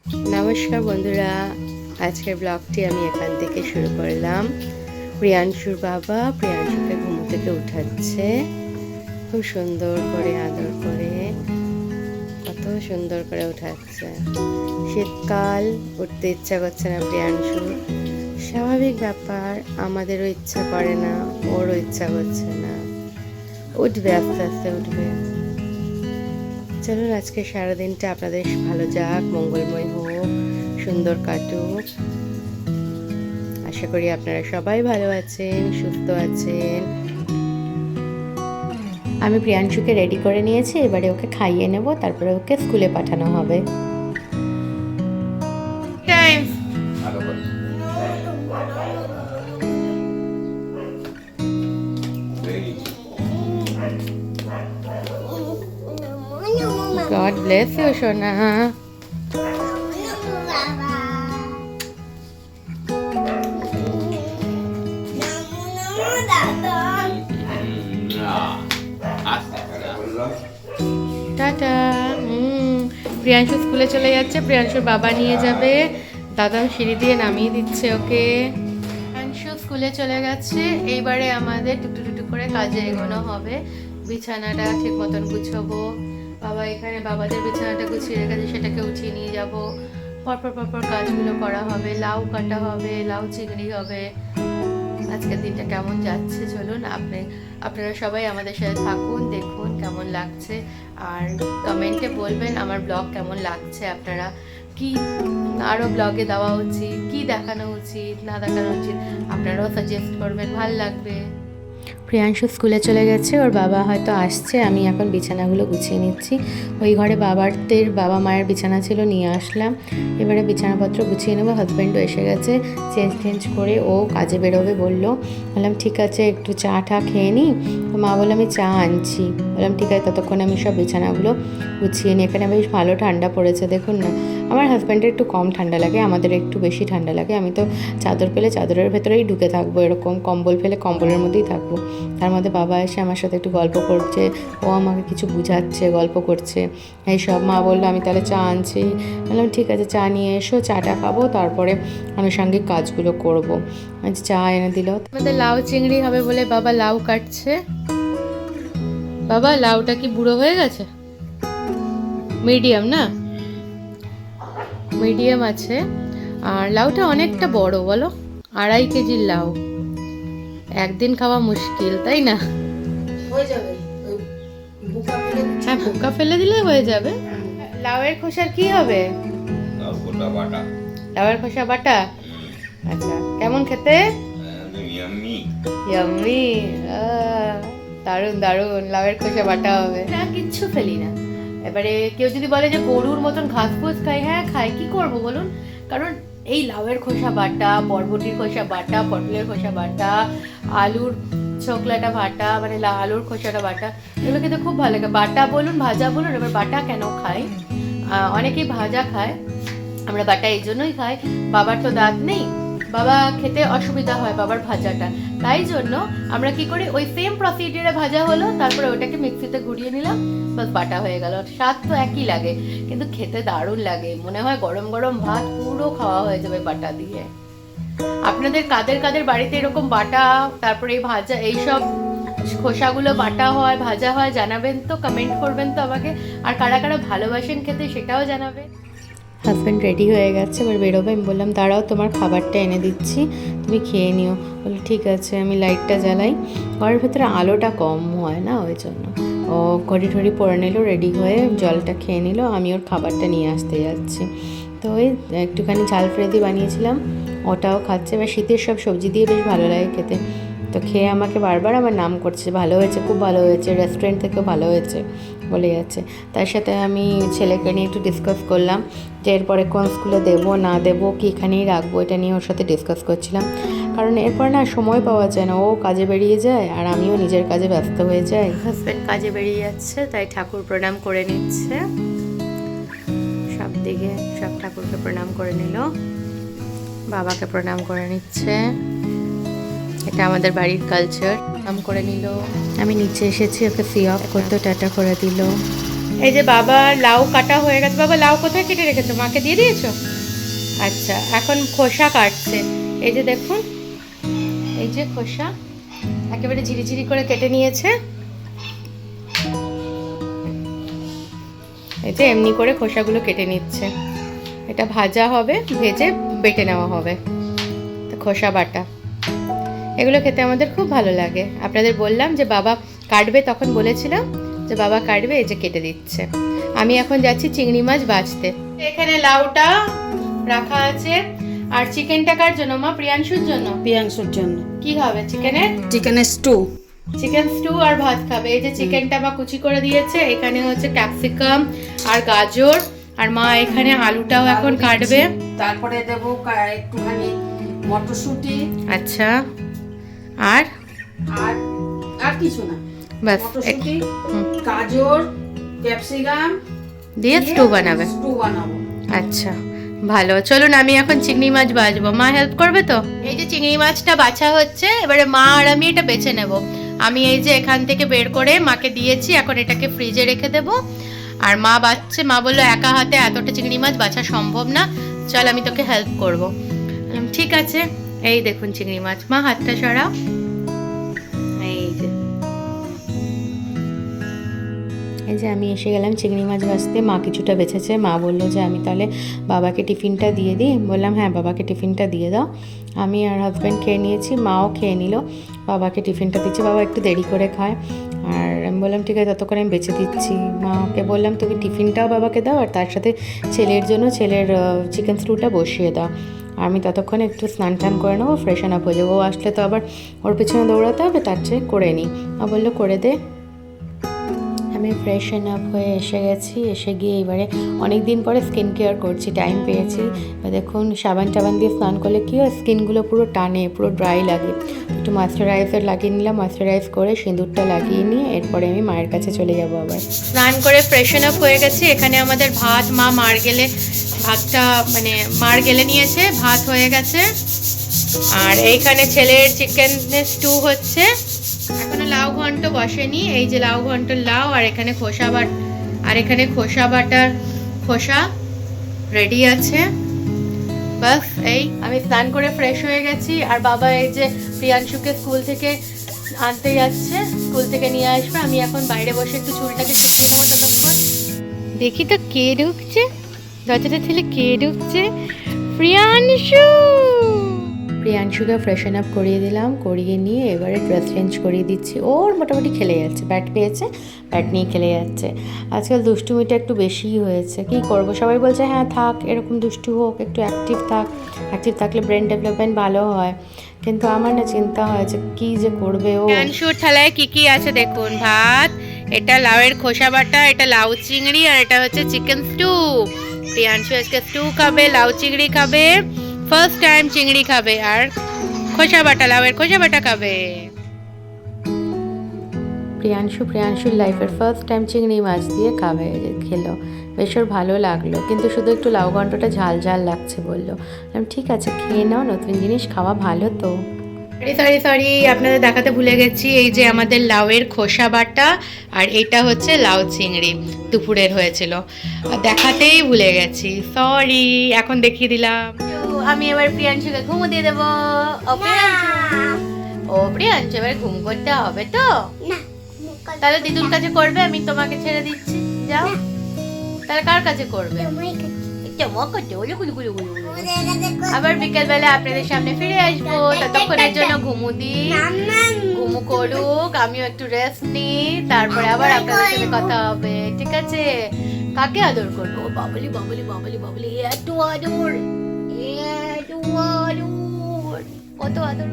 নমস্কার বন্ধুরা, আজকের ব্লগটি আমি এখান থেকে শুরু করলাম। প্রিয়াংশুর বাবা প্রিয়াংশুকে ঘুম থেকে উঠাচ্ছে, খুব সুন্দর করে আদর করে, কত সুন্দর করে উঠাচ্ছে। শীতকাল, উঠতে ইচ্ছা করছে না প্রিয়াংশুর, স্বাভাবিক ব্যাপার। আমাদেরও ইচ্ছা করে না, ওরও ইচ্ছা করছে না। উঠবে, আস্তে আস্তে উঠবে। চলুন আজকে সারাদিনটা আপনাদের ভালো যাক, মঙ্গলময় হোক, সুন্দর কাটুক। আশা করি আপনারা সবাই ভালো আছেন, সুস্থ আছেন। আমি প্রিয়াংশুকে রেডি করে নিয়েছি, এবারে ওকে খাইয়ে নেব, তারপরে ওকে স্কুলে পাঠানো হবে। God bless you, সোনা। টাটা। প্রিয়াংশু স্কুলে চলে যাচ্ছে, প্রিয়াংশুর বাবা নিয়ে যাবে, দাদা সিঁড়ি দিয়ে নামিয়ে দিচ্ছে ওকে। প্রিয়াংশু স্কুলে চলে গেছে, এইবারে আমাদের টুকটু টুকটু করে কাজে এগোনো হবে। বিছানাটা ঠিক মতন গুছাবো, বাবা এখানে বাবাদের বিছানাটা গুছিয়ে রেখেছে, সেটাকে উঠিয়ে নিয়ে যাব। পরপর পরপর কাজগুলো করা হবে, লাউ কাটা হবে, লাউ চিংড়ি হবে। আজকের দিনটা কেমন যাচ্ছে চলুন আপনারা সবাই আমাদের সাথে থাকুন, দেখুন কেমন লাগছে, আর কমেন্টে বলবেন আমার ব্লগ কেমন লাগছে, আপনারা কি আরও ব্লগে দেওয়া উচিত, কি দেখানো উচিত না দেখানো উচিত, আপনারাও সাজেস্ট করবেন, ভাল লাগবে। প্রিয়াংশু স্কুলে চলে গেছে, ওর বাবা হয়তো আসছে, আমি এখন বিছানাগুলো গুছিয়ে নিচ্ছি। ওই ঘরে বাবা মায়ের বিছানা ছিল, নিয়ে আসলাম। এবারে বিছানাপত্র গুছিয়ে নেবো। হাজব্যান্ডও এসে গেছে, চেঞ্জ করে ও কাজে বেরোবে বললো। বললাম ঠিক আছে, একটু চা খেয়ে নিই। তো মা বললো আমি চা আনছি। বললাম ঠিক আছে, ততক্ষণ আমি সব বিছানাগুলো গুছিয়ে নিই। এখানে বেশ ভালো ঠান্ডা পড়েছে, দেখুন না। আমার হাজব্যান্ডের একটু কম ঠান্ডা লাগে, আমাদের একটু বেশি ঠান্ডা লাগে। আমি তো চাদর পেলে চাদরের ভেতরেই ঢুকে থাকবো, এরকম কম্বল ফেলে কম্বলের মধ্যেই থাকবো। তার মধ্যে বাবা এসে আমার সাথে একটু গল্প করছে, ও আমাকে কিছু বুঝাচ্ছে, গল্প করছে, এইসব। মা বললো আমি তাহলে চা আনছি। বললাম ঠিক আছে, চা নিয়ে এসো, চাটা খাবো, তারপরে আনুষঙ্গিক কাজগুলো করবো। চা এনে দিল। আমাদের লাউ চিংড়ি হবে বলে বাবা লাউ কাটছে। বাবা লাউটা কি বুড়ো হয়ে গেছে? মিডিয়াম না, মিডিয়াম আছে। আর লাউটা অনেকটা বড়, বলো 2.5 কেজির লাউ, একদিন খাওয়া মুশকিল, তাই না? হয়ে যাবে, হ্যাঁ, পোকা ফেলে দিলে হয়ে যাবে। লাউয়ের খোসার কি হবে? লাউয়ের খোসা বাটা। আচ্ছা, কেমন খেতে? ইয়াম্মি। দারুণ দারুণ, লাউয়ের খোসা বাটা হবে না, কিচ্ছু ফেলি না। এবারে কেউ যদি বলে যে গরুর মতন ঘাস ফুস খাই, হ্যাঁ খাই, কি করব বলুন? কারণ এই লাউয়ের খোসা বাটা, বরবটির খোসা বাটা, পটলের খোসা বাটা, আলুর ছোকলাটা বাটা, মানে আলুর খোসাটা বাটা, এগুলো কিন্তু খুব ভালো লাগে। বাটা বলুন, ভাজা বলুন। এবার বাটা কেন খাই? অনেকেই ভাজা খায়, আমরা বাটা এই জন্যই খাই। বাবার তো দাঁত নেই, বাবা খেতে অসুবিধা হয় বাবার ভাজাটা, তাই জন্য আমরা কি করি, ওই সেম প্রসিডিউরে ভাজা হলো, তারপরে ওটাকে মিক্সিতে ঘুরিয়ে নিলাম, বাস বাটা হয়ে গেল। স্বাদ তো একই লাগে, কিন্তু খেতে দারুণ লাগে। মনে হয় গরম গরম ভাত পুরো খাওয়া হয়ে যাবে বাটা দিয়ে। আপনাদের কাদের কাদের বাড়িতে এরকম বাটা, তারপরে এই ভাজা, এইসব খোসাগুলো বাটা হয়, ভাজা হয়, জানাবেন তো, কমেন্ট করবেন তো আমাকে। আর কারা কারা ভালোবাসেন খেতে সেটাও জানাবেন। হাজব্যান্ড রেডি হয়ে গেছে, এবার বেরোবে। আমি বললাম দাঁড়াও, তোমার খাবারটা এনে দিচ্ছি, তুমি খেয়ে নিও। বলে ঠিক আছে। আমি লাইটটা জ্বালাই, ঘরের ভেতরে আলোটা কম হয় না, ওই জন্য। ও ঘড়ি ঠড়ি পরে নিল, রেডি হয়ে জলটা খেয়ে নিল, আমি ওর খাবারটা নিয়ে আসতে যাচ্ছি। তো ওই একটুখানি ঝাল ফ্রেদি বানিয়েছিলাম, ওটাও খাচ্ছে। এবার শীতের সব সবজি দিয়ে বেশ ভালো লাগে খেতে। তো খেয়ে আমাকে বারবার আমার নাম করছে, ভালো হয়েছে, খুব ভালো হয়েছে, রেস্টুরেন্ট থেকেও ভালো হয়েছে বলে যাচ্ছে। তার সাথে আমি ছেলেকে নিয়ে একটু ডিসকাস করলাম যে এরপরে কোন স্কুলে দেবো না দেবো, কি এখানেই রাখবো, এটা নিয়ে ওর সাথে ডিসকাস করছিলাম। কারণ এরপর না সময় পাওয়া যায় না, ও কাজে বেরিয়ে যায় আর আমিও নিজের কাজে ব্যস্ত হয়ে যাই। হাজব্যান্ড কাজে বেরিয়ে যাচ্ছে, তাই ঠাকুর প্রণাম করে নিচ্ছে। সব দিকে সব ঠাকুরকে প্রণাম করে নিল, বাবাকে প্রণাম করে নিচ্ছে। এটা আমাদের বাড়ির কালচার। প্রণাম করে নিল। আমি নিচে এসেছি, ওকে সি অফ করতে, টাটা করে দিল। এই যে বাবা লাউ কাটা হয়ে গেছে। বাবা লাউ কোথায় কেটে রেখেছো? মাকে দিয়ে দিয়েছো? আচ্ছা, এখন খোসা কাটছে। এই যে দেখুন, এই যে খোসা একেবারে ঝিরিঝিরি করে কেটে নিয়েছে। এই যে এমনি করে খোসাগুলো কেটে নিচ্ছে। এটা ভাজা হবে, ভেজে বেটে নেওয়া হবে। তো খোসা বাটা, এগুলো খেতে আমাদের খুব ভালো লাগে। আপনাদের বললাম যে বাবা কাটবে, তখন বলেছিলাম যে বাবা কাটবে, এই যে কেটে দিচ্ছে। আমি এখন যাচ্ছি চিংড়ি মাছ ভাজতে। এখানে লাউটা রাখা আছে। আর চিকেনটা কার জন্য মা? প্রিয়াংশুর জন্য। প্রিয়াংশুর জন্য। কি হবে চিকেনের? চিকেনের স্টু। চিকেন স্টু আর ভাত খাবে। এই যে চিকেনটা মা কুচি করে দিয়েছে। এখানে হচ্ছে ক্যাপসিকাম আর গাজর, আর মা এখানে আলুটাও এখন কাটবে। তারপরে দেবো একটুখানি মটরশুঁটি। আচ্ছা, আর আর আর কিছু না, বাস মটরশুঁটি, গাজর, ক্যাপসিকাম দিয়ে স্টু বানাবে। স্টু বানাবো। আচ্ছা ভালো, চলুন আমি এখন চিংড়ি মাছ ভাজবো। মা হেল্প করবে তো? এই যে চিংড়ি মাছটা বাছা হচ্ছে, এবারে মা আর আমি এটা বেছে নেব। আমি এই যে এখান থেকে বের করে মাকে দিয়েছি, এখন এটাকে ফ্রিজে রেখে দেব। আর মা বাছছে। মা বললো একা হাতে এতটা চিংড়ি মাছ বাছা সম্ভব না, চল আমি তোকে হেল্প করব। ঠিক আছে, এই দেখুন চিংড়ি মাছ। মা হাতটা সরাও। এই যে আমি এসে গেলাম চিংড়ি মাছ ভাজতে। মা কিছুটা বেছেছে। মা বললো যে আমি তাহলে বাবাকে টিফিনটা দিয়ে দিই। বললাম হ্যাঁ, বাবাকে টিফিনটা দিয়ে দাও। আমি আর হাজব্যান্ড খেয়ে নিয়েছি, মাও খেয়ে নিল। বাবাকে টিফিনটা দিচ্ছি, বাবা একটু দেরি করে খায়। আর আমি বললাম ঠিক আছে, ততক্ষণ আমি বেঁচে দিচ্ছি। মাকে বললাম তুমি টিফিনটাও বাবাকে দাও, আর তার সাথে ছেলের জন্য ছেলের চিকেন স্টুটা বসিয়ে দাও। আমি ততক্ষণে একটু স্নান টান করে নেবো, ফ্রেশন আপ হয়ে যাবো। ও আসলে তো আবার ওর পিছনে দৌড়াতে হবে, তার চেয়ে করে নিই। মা বললো করে দে। আমি ফ্রেশন আপ হয়ে এসে গেছি। এসে গিয়ে এবারে অনেক দিন পরে স্কিন কেয়ার করছি, টাইম পেয়েছি। দেখুন সাবান টাবান দিয়ে স্নান করলে কী হয়, স্কিনগুলো পুরো টানে, পুরো ড্রাই লাগে। একটু ময়েশ্চারাইজার লাগিয়ে নিলাম, ময়েশ্চারাইজ করে সিঁদুরটা লাগিয়ে নিয়ে এরপরে আমি মায়ের কাছে চলে যাবো আবার। স্নান করে ফ্রেশন আপ হয়ে গেছি। এখানে আমাদের ভাত, মা মার গেলে ভাতটা মানে মার গেলে নিয়েছে, ভাত হয়ে গেছে। আর এইখানে ছেলের চিকেন স্টু হচ্ছে। এখনো লাউ ঘন্ট বসেনি। এই যে লাউ ঘন্টর লাউ, আর এখানে খোসা বাটার খোসা রেডি আছে। বাস এই আমি স্নান করে ফ্রেশ হয়ে গেছি। আর বাবা এই যে প্রিয়াংশুকে স্কুল থেকে আনতে যাচ্ছে, স্কুল থেকে নিয়ে আসবে। আমি এখন বাইরে বসে একটু চুলটাকে শুকিয়ে নেবো ততক্ষণ। দেখি তো কে ঢুকছে, দরজাটা ছেলে কে ঢুকছে। প্রিয়াংশুকে ফ্রেশন আপ করিয়ে দিলাম, করিয়ে নিয়ে এবারে ড্রেস চেঞ্জ করিয়ে দিচ্ছি। ওর মোটামুটি খেলে যাচ্ছে, ব্যাট পেয়েছে, ব্যাট নিয়ে খেলে যাচ্ছে। আজকাল দুষ্টুমিটা একটু বেশিই হয়েছে, কী করবো। সবাই বলছে হ্যাঁ থাক, এরকম দুষ্টু হোক, একটু অ্যাক্টিভ থাক, অ্যাক্টিভ থাকলে ব্রেন ডেভেলপমেন্ট ভালো হয়। কিন্তু আমার না চিন্তা হয় যে কী যে করবে ও। প্রিয়াংশুর থালায় কী কী আছে দেখুন। ভাত, এটা লাউয়ের খোসা বাটা, এটা লাউ চিংড়ি, আর এটা হচ্ছে চিকেন স্টু। প্রিয়াংশু আজকে স্টু খাবে, লাউ চিংড়ি খাবে, ফার্স্ট টাইম চিংড়ি খাবে, আর খোসা বাটা, লাউয়ের খোসা বাটা খাবে। প্রিয়াংশুর লাইফের ফার্স্ট টাইম চিংড়ি মাছ দিয়ে খাবে, খেলো, বেশ ওর ভালো লাগলো। কিন্তু শুধু একটু লাউ ঘন্টটা ঝাল ঝাল লাগছে বললো। ঠিক আছে খেয়ে নাও, নতুন জিনিস খাওয়া ভালো তো। সরি আপনাদের দেখাতে ভুলে গেছি। এই যে আমাদের লাউয়ের খোসা বাটা, আর এটা হচ্ছে লাউ চিংড়ি, দুপুরের হয়েছিল, দেখাতেই ভুলে গেছি, সরি। এখন দেখিয়ে দিলাম। আমি এবার প্রিয়াংশুকে ঘুমো দিয়ে দেবো। ও প্রিয়াংশু এবার ঘুম করতে হবে তো? তাহলে দিদুর কাছে করবে, আমি তোমাকে ছেড়ে দিচ্ছি, যাও। তাহলে কার কাছে করবে? আবার বিকেল বেলা আপনাদের সামনে ফিরে আসবো, ততক্ষণের জন্য ঘুমু করুক, আমিও একটু রেস্ট নিই, তারপরে আবার আপনাদের সাথে কথা হবে, ঠিক আছে? কাকে আদর করবো? বাবলি বাবলি বাবলি বাবলি, এত আদর, কত আদর।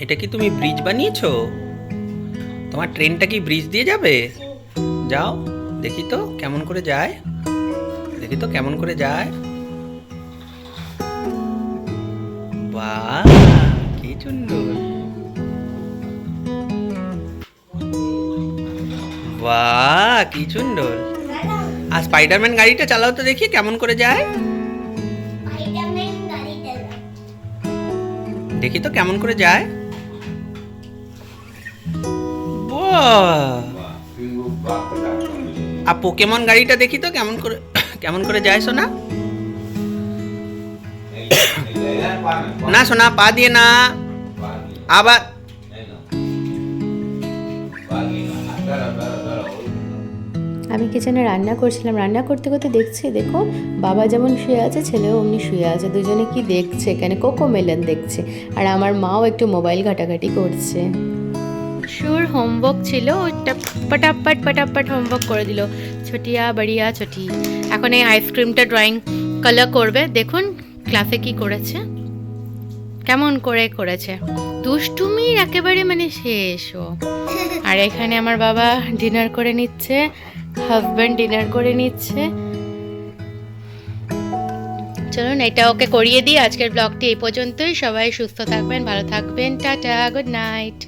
এটা কি তুমি ব্রিজ বানিয়েছো? তোমার ট্রেনটা কি ব্রিজ দিয়ে যাবে? যাও দেখি তো কেমন করে যায়, দেখি তো কেমন করে যায়। বাহ কি সুন্দর, বাহ কি সুন্দর। আর স্পাইডারম্যান গাড়িটা চালাও তো দেখি কেমন করে যায়। দেখি তো কেমন করে যায়। বাহ! আর পোকেমন গাড়িটা দেখি তো কেমন করে যায় সোনা। না সোনা, পা দিয়ে না, আবার আমি কিচেনে রান্না করছিলাম, রান্না করতে করতে দেখছি, দেখো বাবা যেমন শুয়ে আছে ছেলেও অমনি শুয়ে আছে, দুজনে কি দেখছে এখানে, কোকো মেলন দেখছে, আর আমার মাও একটু মোবাইল ঘাটাঘাটি করছে। সুর হোমওয়ার্ক ছিল, ওইটা পটাপট হোমওয়ার্ক করে দিল, ছোটিয়া বড়িয়া ছোটি। এখন এই আইসক্রিমটা ড্রয়িং কালার করবে, দেখুন ক্লাসে কি করেছে, কেমন করে করেছে, দুষ্টুমির একেবারে মানে শেষ ও। আর এখানে আমার বাবা ডিনার করে নিচ্ছে, হাজব্যান্ড ডিনার করে নিচ্ছে। চলুন এটা ওকে করিয়ে দিই। আজকের ব্লগটি এই পর্যন্তই। সবাই সুস্থ থাকবেন, ভালো থাকবেন, টাটা, গুড নাইট।